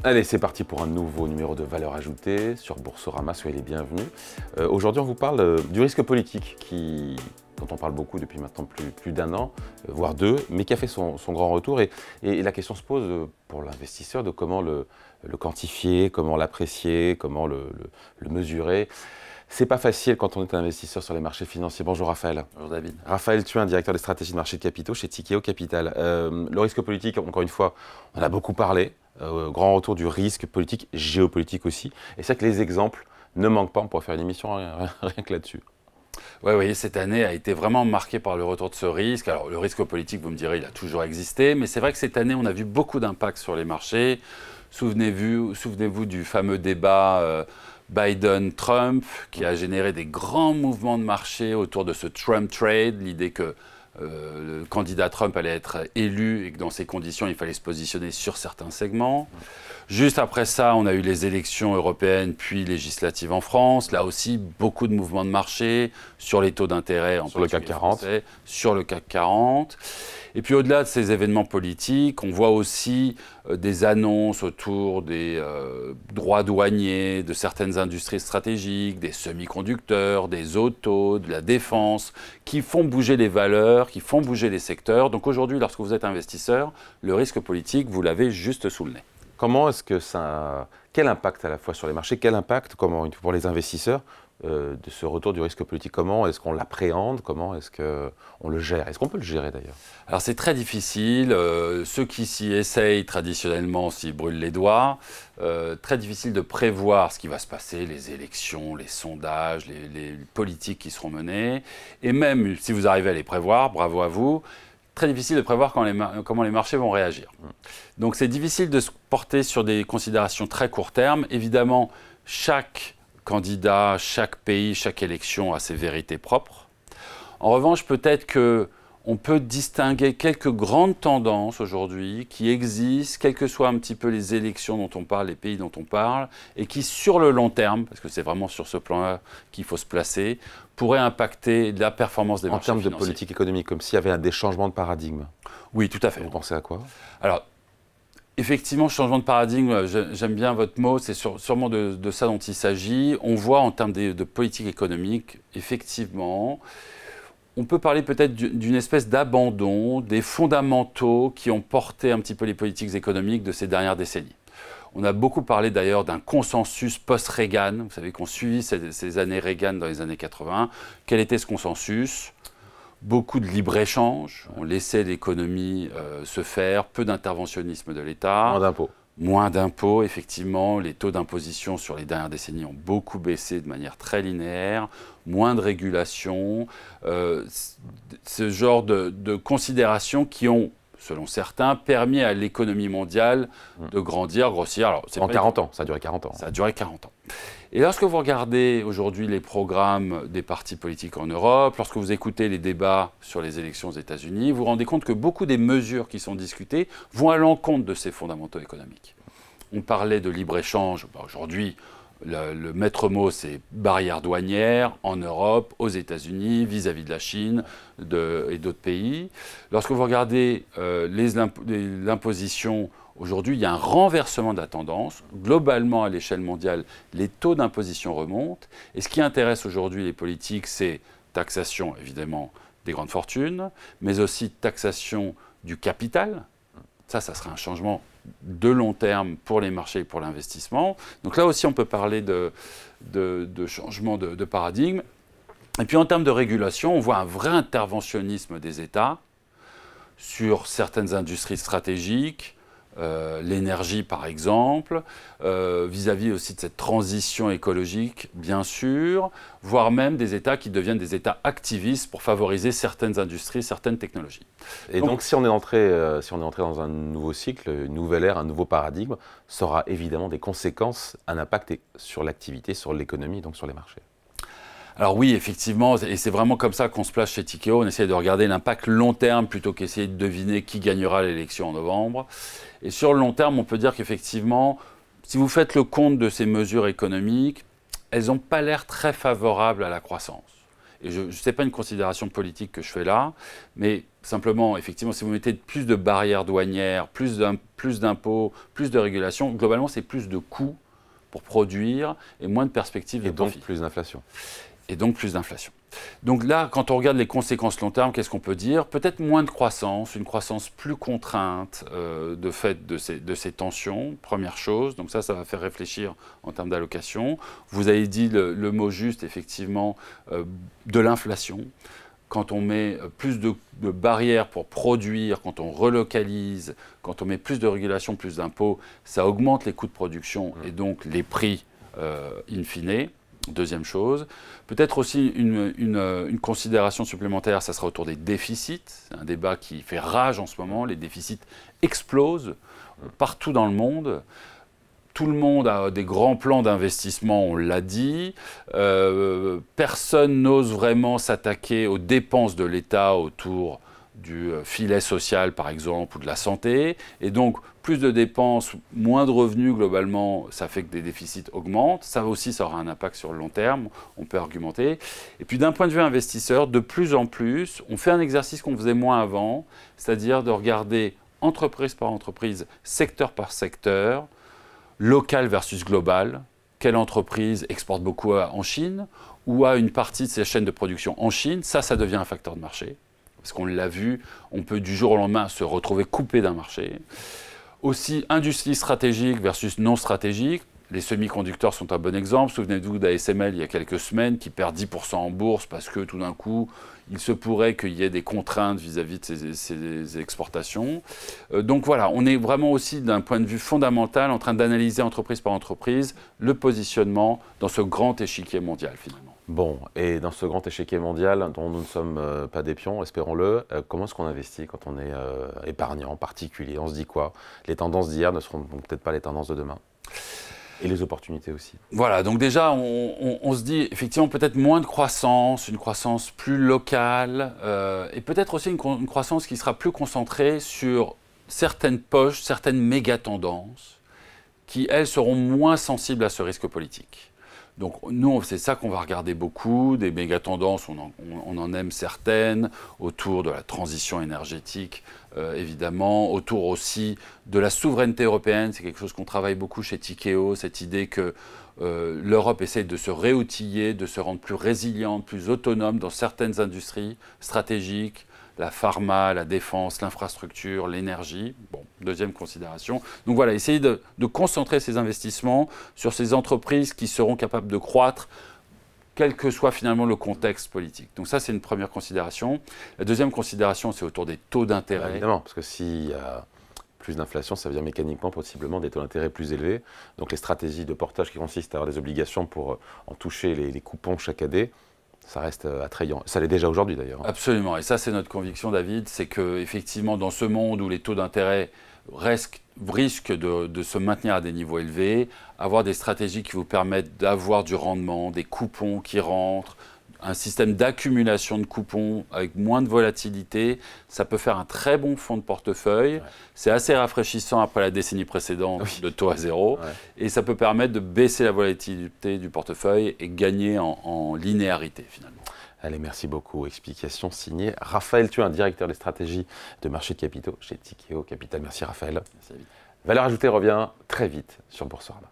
Allez, c'est parti pour un nouveau numéro de Valeurs Ajoutées sur Boursorama, soyez les bienvenus. Aujourd'hui, on vous parle du risque politique dont on parle beaucoup depuis maintenant plus d'un an, voire deux, mais qui a fait son grand retour. Et la question se pose pour l'investisseur de comment le quantifier, comment l'apprécier, comment le mesurer. C'est pas facile quand on est un investisseur sur les marchés financiers. Bonjour Raphaël. Bonjour David. Raphaël Thuin, directeur des stratégies de marché de capitaux chez Tikehau Capital. Le risque politique, encore une fois, on en a beaucoup parlé. Grand retour du risque politique, géopolitique aussi. Et c'est vrai que les exemples ne manquent pas. On pourrait faire une émission rien que là-dessus. Oui, cette année a été vraiment marquée par le retour de ce risque. Alors, le risque politique, vous me direz, il a toujours existé. Mais c'est vrai que cette année, on a vu beaucoup d'impact sur les marchés. Souvenez-vous du fameux débat Biden-Trump qui a généré des grands mouvements de marché autour de ce Trump trade, l'idée que le candidat Trump allait être élu et que dans ces conditions, il fallait se positionner sur certains segments. Juste après ça, on a eu les élections européennes puis législatives en France. Là aussi, beaucoup de mouvements de marché sur les taux d'intérêt sur le CAC 40. Sur le CAC 40. Et puis au-delà de ces événements politiques, on voit aussi des annonces autour des droits douaniers, de certaines industries stratégiques, des semi-conducteurs, des autos, de la défense, qui font bouger les valeurs, qui font bouger les secteurs. Donc aujourd'hui, lorsque vous êtes investisseur, le risque politique, vous l'avez juste sous le nez. Comment est-ce que quel impact à la fois sur les marchés, quel impact pour les investisseurs de ce retour du risque politique? Comment est-ce qu'on l'appréhende? Comment est-ce qu'on le gère? Est-ce qu'on peut le gérer d'ailleurs? Alors c'est très difficile. Ceux qui s'y essayent traditionnellement s'y brûlent les doigts. Très difficile de prévoir ce qui va se passer, les élections, les sondages, les politiques qui seront menées. Et même si vous arrivez à les prévoir, bravo à vous. Très difficile de prévoir comment les marchés vont réagir. Donc c'est difficile de se porter sur des considérations très court terme. Évidemment, chaque candidat, chaque pays, chaque élection a ses vérités propres. En revanche, peut-être qu'on peut distinguer quelques grandes tendances aujourd'hui qui existent, quelles que soient un petit peu les élections dont on parle, les pays dont on parle, et qui sur le long terme, parce que c'est vraiment sur ce plan-là qu'il faut se placer, pourraient impacter la performance des marchés financiers. En termes de politique économique, comme s'il y avait des changements de paradigme. Oui, tout à fait. Vous pensez à quoi? Alors, effectivement, changement de paradigme, j'aime bien votre mot, c'est sûrement de ça dont il s'agit. On voit en termes de politique économique, effectivement, on peut parler peut-être d'une espèce d'abandon des fondamentaux qui ont porté un petit peu les politiques économiques de ces dernières décennies. On a beaucoup parlé d'ailleurs d'un consensus post-Reagan. Vous savez qu'on suivit ces années Reagan dans les années 80. Quel était ce consensus? Beaucoup de libre-échange, on laissait l'économie se faire, peu d'interventionnisme de l'État. Moins d'impôts. Moins d'impôts, effectivement. Les taux d'imposition sur les dernières décennies ont beaucoup baissé de manière très linéaire. Moins de régulation. Ce genre de considérations qui ont, selon certains, permis à l'économie mondiale de grandir, grossir. Alors, en 40 ans, ça a duré 40 ans. Ça a duré 40 ans. Et lorsque vous regardez aujourd'hui les programmes des partis politiques en Europe, lorsque vous écoutez les débats sur les élections aux États-Unis, vous vous rendez compte que beaucoup des mesures qui sont discutées vont à l'encontre de ces fondamentaux économiques. On parlait de libre-échange. Aujourd'hui, le maître mot, c'est barrières douanières en Europe, aux États-Unis, vis-à-vis de la Chine et d'autres pays. Lorsque vous regardez l'imposition, aujourd'hui, il y a un renversement de la tendance. Globalement, à l'échelle mondiale, les taux d'imposition remontent. Et ce qui intéresse aujourd'hui les politiques, c'est taxation, évidemment, des grandes fortunes, mais aussi taxation du capital. Ça serait un changement de long terme pour les marchés et pour l'investissement. Donc là aussi, on peut parler de changement de paradigme. Et puis en termes de régulation, on voit un vrai interventionnisme des États sur certaines industries stratégiques, l'énergie par exemple, vis-à-vis aussi de cette transition écologique, bien sûr, voire même des États qui deviennent des États activistes pour favoriser certaines industries, certaines technologies. Et donc si on est entré dans un nouveau cycle, une nouvelle ère, un nouveau paradigme, ça aura évidemment des conséquences, un impact sur l'activité, sur l'économie, donc sur les marchés. Alors oui, effectivement, et c'est vraiment comme ça qu'on se place chez Tikehau. On essaie de regarder l'impact long terme plutôt qu'essayer de deviner qui gagnera l'élection en novembre. Et sur le long terme, on peut dire qu'effectivement, si vous faites le compte de ces mesures économiques, elles n'ont pas l'air très favorables à la croissance. et ce n'est pas une considération politique que je fais là, mais simplement, effectivement, si vous mettez plus de barrières douanières, plus d'impôts, plus de régulation, globalement, c'est plus de coûts pour produire et moins de perspectives de profit. Et donc plus d'inflation. Et donc plus d'inflation. Donc là, quand on regarde les conséquences long terme, qu'est-ce qu'on peut dire? Peut-être moins de croissance, une croissance plus contrainte de fait de ces tensions, première chose. Donc ça va faire réfléchir en termes d'allocation. Vous avez dit le mot juste, effectivement, de l'inflation. Quand on met plus de barrières pour produire, quand on relocalise, quand on met plus de régulation, plus d'impôts, ça augmente les coûts de production et donc les prix in fine. Deuxième chose. Peut-être aussi une considération supplémentaire, ça sera autour des déficits. C'est un débat qui fait rage en ce moment. Les déficits explosent partout dans le monde. Tout le monde a des grands plans d'investissement, on l'a dit. Personne n'ose vraiment s'attaquer aux dépenses de l'État autour du filet social, par exemple, ou de la santé. Et donc, plus de dépenses, moins de revenus, globalement, ça fait que des déficits augmentent. Ça aussi, ça aura un impact sur le long terme, on peut argumenter. Et puis, d'un point de vue investisseur, de plus en plus, on fait un exercice qu'on faisait moins avant, c'est-à-dire de regarder entreprise par entreprise, secteur par secteur, local versus global. Quelle entreprise exporte beaucoup en Chine ou a une partie de ses chaînes de production en Chine? Ça devient un facteur de marché. Parce qu'on l'a vu, on peut du jour au lendemain se retrouver coupé d'un marché. Aussi, industrie stratégique versus non stratégique. Les semi-conducteurs sont un bon exemple. Souvenez-vous d'ASML il y a quelques semaines qui perd 10% en bourse parce que tout d'un coup, il se pourrait qu'il y ait des contraintes vis-à-vis de ces exportations. Donc voilà, on est vraiment aussi d'un point de vue fondamental en train d'analyser entreprise par entreprise le positionnement dans ce grand échiquier mondial finalement. Bon, et dans ce grand échiquier mondial dont nous ne sommes pas des pions, espérons-le, comment est-ce qu'on investit quand on est épargnant, particulier? On se dit quoi? Les tendances d'hier ne seront peut-être pas les tendances de demain. Et les opportunités aussi. Voilà, donc déjà, on se dit effectivement peut-être moins de croissance, une croissance plus locale, et peut-être aussi une croissance qui sera plus concentrée sur certaines poches, certaines méga-tendances, qui, elles, seront moins sensibles à ce risque politique. Donc nous, c'est ça qu'on va regarder beaucoup, des méga-tendances, on en aime certaines, autour de la transition énergétique, évidemment, autour aussi de la souveraineté européenne, c'est quelque chose qu'on travaille beaucoup chez Tikehau, cette idée que l'Europe essaie de se réoutiller, de se rendre plus résiliente, plus autonome dans certaines industries stratégiques, la pharma, la défense, l'infrastructure, l'énergie. Bon, deuxième considération. Donc voilà, essayer de concentrer ces investissements sur ces entreprises qui seront capables de croître, quel que soit finalement le contexte politique. Donc ça, c'est une première considération. La deuxième considération, c'est autour des taux d'intérêt. Évidemment, parce que s'il y a plus d'inflation, ça veut dire mécaniquement, possiblement, des taux d'intérêt plus élevés. Donc les stratégies de portage qui consistent à avoir des obligations pour en toucher les coupons chaque année, ça reste attrayant. Ça l'est déjà aujourd'hui d'ailleurs. Absolument. Et ça, c'est notre conviction, David, c'est qu'effectivement, dans ce monde où les taux d'intérêt risquent de se maintenir à des niveaux élevés, avoir des stratégies qui vous permettent d'avoir du rendement, des coupons qui rentrent, un système d'accumulation de coupons avec moins de volatilité, ça peut faire un très bon fonds de portefeuille. Ouais. C'est assez rafraîchissant après la décennie précédente de taux à zéro. Ouais. Et ça peut permettre de baisser la volatilité du portefeuille et gagner en linéarité finalement. Allez, merci beaucoup. Explication signée Raphaël Thuin, directeur des stratégies de marché de capitaux chez Tikehau Capital. Merci Raphaël. Merci. Valeur ajoutée revient très vite sur Boursorama.